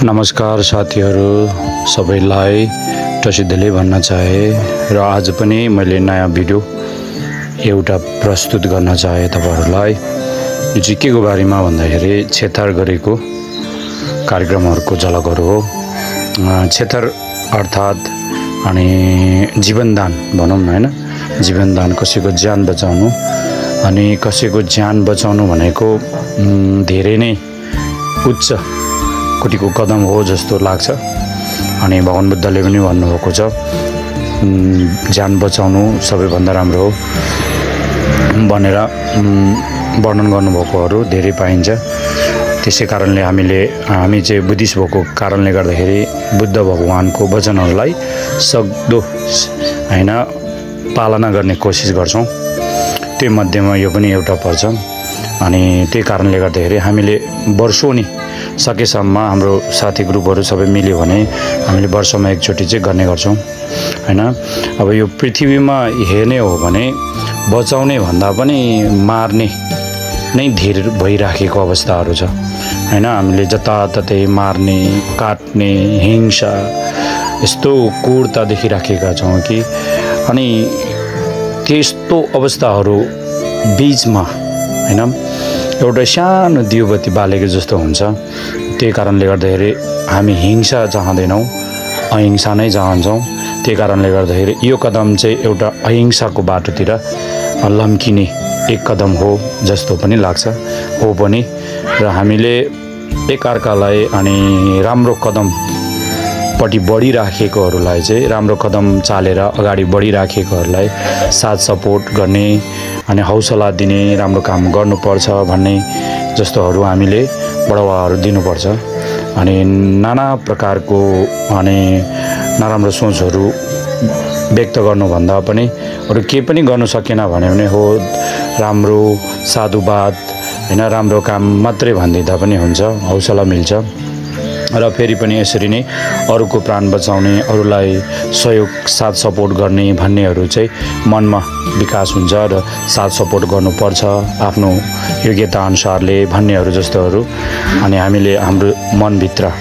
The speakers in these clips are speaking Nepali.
नमस्कार साथीहरू सबैलाई टसिदेले भन्न चाहे र आज पनि मैले नयाँ भिडियो एउटा प्रस्तुत गर्न चाहे तपाईहरुलाई। यो चाहिँ केको बारेमा भन्दाखेरि छेतर गरेको कार्यक्रमहरुको झलकहरु हो। छेतर अर्थात अनि जीवनदान भनौं न हैन, जीवनदान कसैको ज्यान बचाउनु अनि कसैको ज्यान बचाउनु भनेको धेरै नै उच्च कोटिको कदम हो जस्तो लाग्छ। अनि भगवान बुद्धले पनि भन्नुभएको छ ज्यान बचाउनु सबैभन्दा राम्रो हो भनेर वर्णन गर्नुभएकोहरु धेरै पाइन्छ। त्यसै कारणले हामी चाहिँ बुद्धिस्ट भएको कारणले गर्दाखेरि बुद्ध भगवानको वचनहरुलाई सक्दो हैन पालना गर्ने कोसिस गर्छौं। त्यो मध्येमा यो पनि एउटा पर्छ। अनि त्यही कारणले गर्दाखेरि हामीले वर्षौं नि सकेसम्म हाम्रो साथी ग्रुपहरु सबै मिल्यो भने हामीले वर्षमा एकचोटी चाहिँ गर्ने गर्छौं हैन। अब यो पृथ्वीमा हेर्ने हो भने बचाउने भन्दा पनि मार्ने नै धेरै भइराखेको अवस्थाहरु छ हैन। हामीले जताततै मार्ने, काट्ने, हिंसा यस्तो क्रूरता देखिराखेका छौं कि अनि त्यस्तो अवस्थाहरु बीचमा हैन एउटा सानो दियोबत्ती बालेको जस्तो हुन्छ। त्यही कारणले गर्दाखेरि हामी हिंसा चाहदैनौं, अहिंसा नै चाहन्छौं। त्यही कारणले गर्दाखेरि यो कदम चाहिँ एउटा अहिंसाको बाटोतिर लम्किने एक कदम हो जस्तो पनि लाग्छ। हो पनि र हामीले एकअर्कालाई अनि राम्रो कदम पटि बढिराखेकोहरुलाई चाहिँ राम्रो कदम चालेर अगाडि बढिराखेकोहरुलाई साथ सपोर्ट गर्ने अनि हौसला दिने, राम्रो काम गर्नुपर्छ भन्ने जस्तोहरु हामीले बढावाहरु दिनुपर्छ। अनि नाना प्रकारको अनि नराम्रो सोचहरु व्यक्त गर्नु भन्दा पनि अरु के पनि गर्न सकेन भने हो राम्रो साधुवाद हैन राम्रो काम मात्रै भन्दिदा पनि हुन्छ, हौसला मिल्छ। र फेरि पनि यसरी नै अरूको प्राण बचाउने, अरूलाई सहयोग साथ सपोर्ट गर्ने भन्नेहरु चाहिँ मनमा विकास हुन्छ र साथ सपोर्ट गर्नुपर्छ आफ्नो योग्यता अनुसारले भन्नेहरु जस्तोहरु अनि हामीले हाम्रो मनभित्र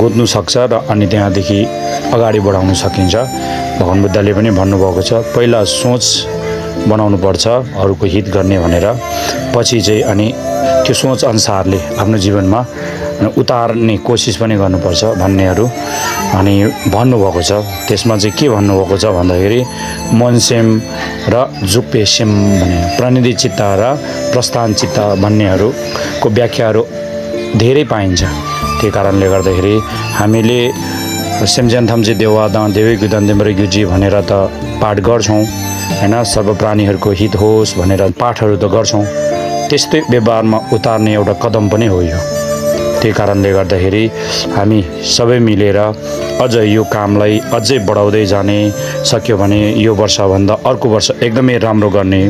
गोद्नु सक्छ र अनि त्यहाँदेखि अगाडि बढाउन सकिन्छ। भगवान बुद्धले पनि भन्नुभएको छ पहिला सोच बनाउनु पर्छ अरूको हित गर्ने भनेर, पछि चाहिँ अनि त्यो सोच अनुसारले आफ्नो जीवनमा उतार्ने कोसिस पनि गर्नुपर्छ भन्नेहरु अनि भन्नुभएको छ। त्यसमा चाहिँ के भन्नुभएको छ भन्दाखेरि मनसेम र जुपेसेम भने प्रणिधि चित्त र प्रस्थान चित्त भन्नेहरुको व्याख्याहरु धेरै पाइन्छ। त्यही कारणले गर्दाखेरि हामीले सेमजेनथमजे देवादा देवी गुदान्देमरे गुजी भनेर त पाठ गर्छौं हैन, सर्व प्राणीहरुको हित होस् भनेर पाठहरु त गर्छौं। त्यस्तै व्यवहारमा उतार्ने एउटा कदम पनि हो यो। त्यही कारणले गर्दाखेरि हामी सबै मिलेर अझ यो कामलाई अझै बढाउँदै जाने सक्यो भने यो वर्ष भन्दा अर्को वर्ष एकदमै राम्रो गर्ने